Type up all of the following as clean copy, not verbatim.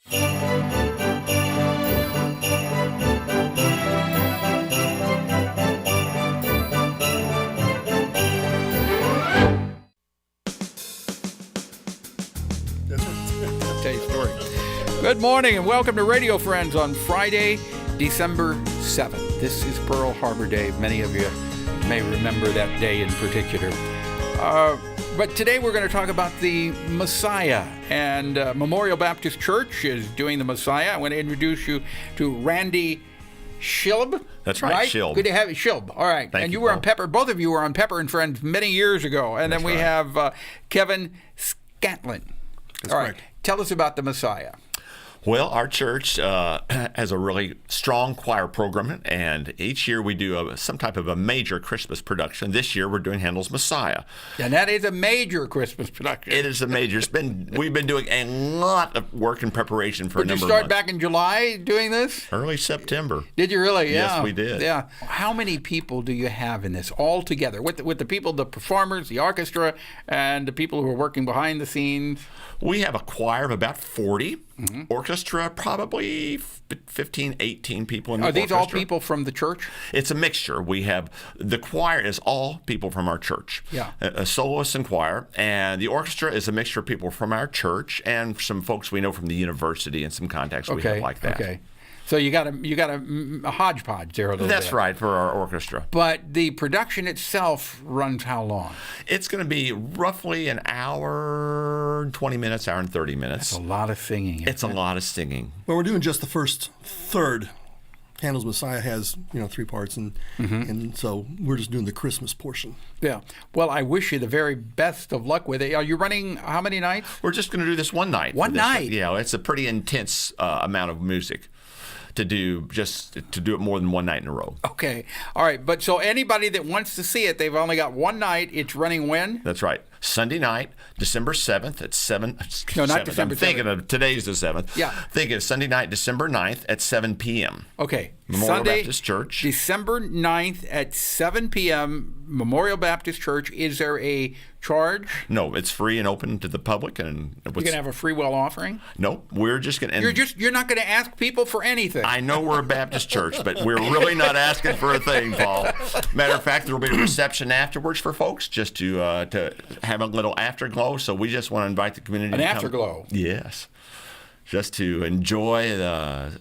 Good morning and welcome to Radio Friends on Friday, December 7th. This is Pearl Harbor Day. Many of you may remember that day in particular. But today we're going to talk about the Messiah, and Memorial Baptist Church is doing the Messiah. I want to introduce you to Randy Schilb. That's right, Schilb. Good to have you, Schilb. All right. Thank and you were Paul. on Pepper. Both of you were on Pepper and Friends many years ago. And That's then we right. have Kevin Scantlin. That's All right. correct. Tell us about the Messiah. Well, our church has a really strong choir program, and each year we do some type of a major Christmas production. This year we're doing Handel's Messiah. And that is a major Christmas production. It is a major. We've been doing a lot of work in preparation for a Did you number of start months. back in July doing this? Early September. Did you really? Yeah. Yes, we did. Yeah. How many people do you have in this all together? With the people, the performers, the orchestra, and the people who are working behind the scenes? We have a choir of about 40. Orchestra, probably 15, 18 people in the Are orchestra. these all people from the church? It's a mixture. We have the choir is all people from our church. Yeah. A soloist and choir, and the orchestra is a mixture of people from our church and some folks we know from the university and some contacts we have like that. Okay. So you got a hodgepodge there a little bit. That's right for our orchestra. But the production itself runs how long? It's going to be roughly an hour and 20 minutes, hour and 30 minutes. That's a lot of singing. It's a lot of singing. Well, we're doing just the first third. Handel's Messiah has, 3 parts, and so we're just doing the Christmas portion. Yeah. Well, I wish you the very best of luck with it. Are you running how many nights? We're just going to do this one night. One night? Yeah, it's a pretty intense amount of music to do it more than one night in a row. Okay. All right. But so anybody that wants to see it, they've only got one night. It's running when? That's right. Sunday night, December 7th at 7. No, not 7th. December I'm thinking 7th. of today's the 7th. Yeah. Thinking of Sunday night, December 9th at 7 p.m. Okay. Memorial Sunday, Baptist Church. December 9th at 7 p.m., Memorial Baptist Church. Is there a charge? No, it's free and open to the public. And You're going to have a free will offering? No, we're just going to... You're not going to ask people for anything. I know we're a Baptist church, but we're really not asking for a thing, Paul. Matter of fact, there will be a reception afterwards for folks just to have a little afterglow. So we just want to invite the community An to come. afterglow? Yes. Just to enjoy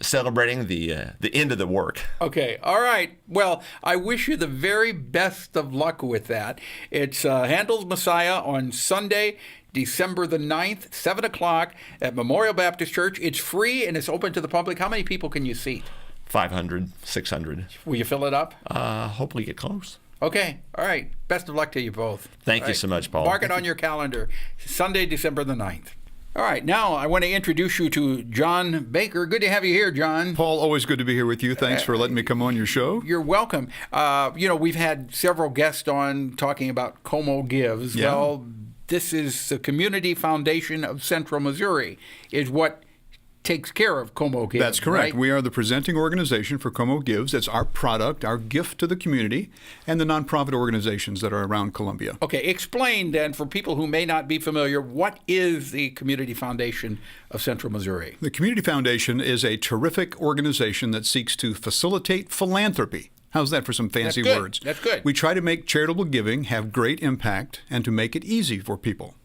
celebrating the end of the work. Okay. All right. Well, I wish you the very best of luck with that. It's Handel's Messiah on Sunday, December the 9th, 7 o'clock at Memorial Baptist Church. It's free and it's open to the public. How many people can you seat? 500, 600. Will you fill it up? Hopefully get close. Okay. All right. Best of luck to you both. Thank All you right. so much, Paul. Mark it on your calendar. Sunday, December the 9th. All right. Now I want to introduce you to John Baker. Good to have you here, John. Paul, always good to be here with you. Thanks for letting me come on your show. You're welcome. We've had several guests on talking about Como Gives. Yeah. Well, this is the Community Foundation of Central Missouri is what takes care of Como Gives. That's correct. Right? We are the presenting organization for Como Gives. It's our product, our gift to the community, and the nonprofit organizations that are around Columbia. Okay, explain then for people who may not be familiar, what is the Community Foundation of Central Missouri? The Community Foundation is a terrific organization that seeks to facilitate philanthropy. How's that for some fancy That's good. words? That's good. We try to make charitable giving have great impact and to make it easy for people.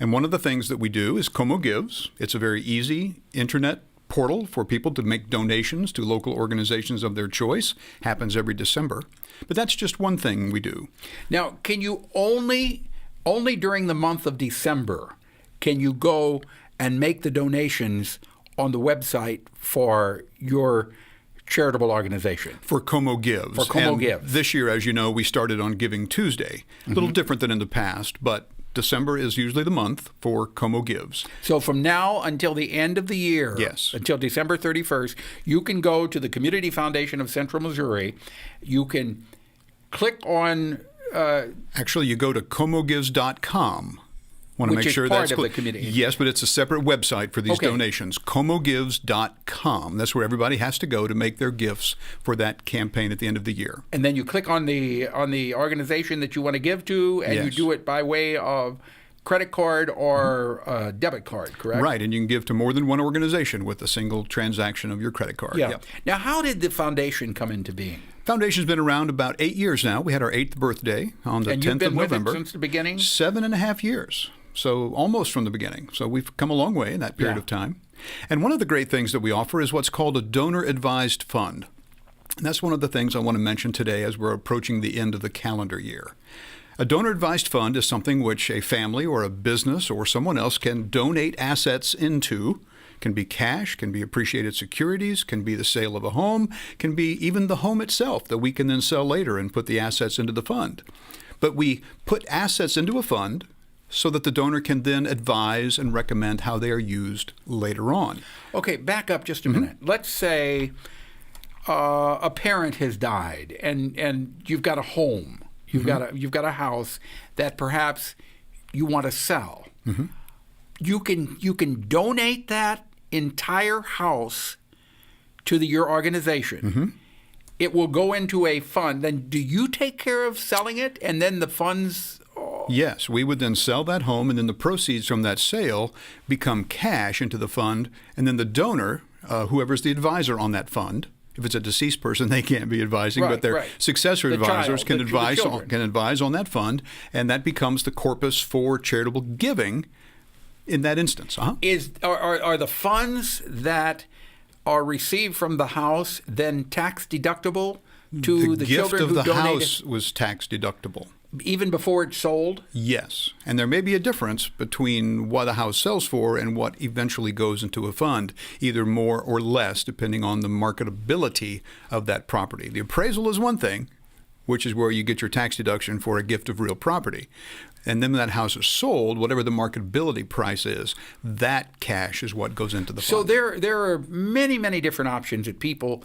And one of the things that we do is Como Gives. It's a very easy internet portal for people to make donations to local organizations of their choice. Happens every December. But that's just one thing we do. Now, can you only during the month of December can you go and make the donations on the website for your charitable organization? For Como Gives. For Como And Gives. This year, as you know, we started on Giving Tuesday. A little different than in the past, but December is usually the month for Como Gives. So from now until the end of the year, Yes. until December 31st, you can go to the Community Foundation of Central Missouri. You can click on... Actually, you go to comogives.com. Want to Which make is sure part that's of the community. Yes, but it's a separate website for these Okay. donations. Comogives.com. That's where everybody has to go to make their gifts for that campaign at the end of the year. and then you click on the organization that you want to give to, and you Yes. do it by way of credit card or a debit card, correct? Right, and you can give to more than one organization with a single transaction of your credit card. Yeah. Yep. Now, how did the foundation come into being? Foundation's been around about 8 years now. We had our 8th birthday on the And 10th you've been of with November. it since the beginning? 7.5 years. So almost from the beginning. So we've come a long way in that period Yeah. of time. And one of the great things that we offer is what's called a donor-advised fund. And that's one of the things I want to mention today as we're approaching the end of the calendar year. A donor-advised fund is something which a family or a business or someone else can donate assets into. Can be cash, can be appreciated securities, can be the sale of a home, can be even the home itself that we can then sell later and put the assets into the fund. But we put assets into a fund so that the donor can then advise and recommend how they are used later on. Okay, back up just a minute. Let's say a parent has died, and you've got a home, you've got a house that perhaps you want to sell. You can donate that entire house to your organization. It will go into a fund. Then do you take care of selling it, and then the funds? Yes, we would then sell that home, and then the proceeds from that sale become cash into the fund, and then the donor, whoever's the advisor on that fund, if it's a deceased person, they can't be advising, but their successor advisors can advise on that fund, and that becomes the corpus for charitable giving in that instance. Are the funds that are received from the house then tax deductible to the children who donated? The gift of the house was tax deductible. Even before it's sold? Yes. And there may be a difference between what a house sells for and what eventually goes into a fund, either more or less, depending on the marketability of that property. The appraisal is one thing, which is where you get your tax deduction for a gift of real property. And then when that house is sold, whatever the marketability price is, that cash is what goes into the fund. So there are many, many different options that people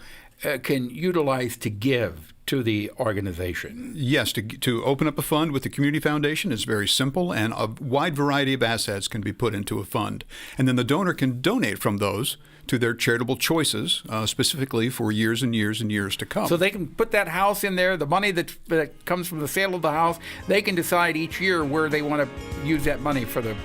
can utilize to give to the organization. Yes, to open up a fund with the Community Foundation is very simple, and a wide variety of assets can be put into a fund. And then the donor can donate from those to their charitable choices, specifically for years and years and years to come. So they can put that house in there, the money that comes from the sale of the house, they can decide each year where they want to use that money for the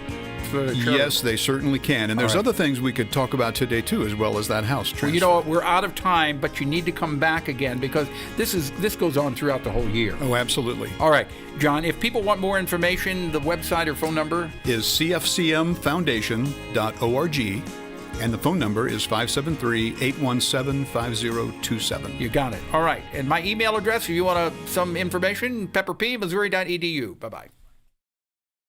Yes, they certainly can. And there's other things we could talk about today, too, as well as that house transfer. Well, you know what? We're out of time, but you need to come back again because this goes on throughout the whole year. Oh, absolutely. All right. John, if people want more information, the website or phone number? Is cfcmfoundation.org, and the phone number is 573-817-5027. You got it. All right. And my email address, if you want some information, pepperp, Missouri.edu. Bye-bye.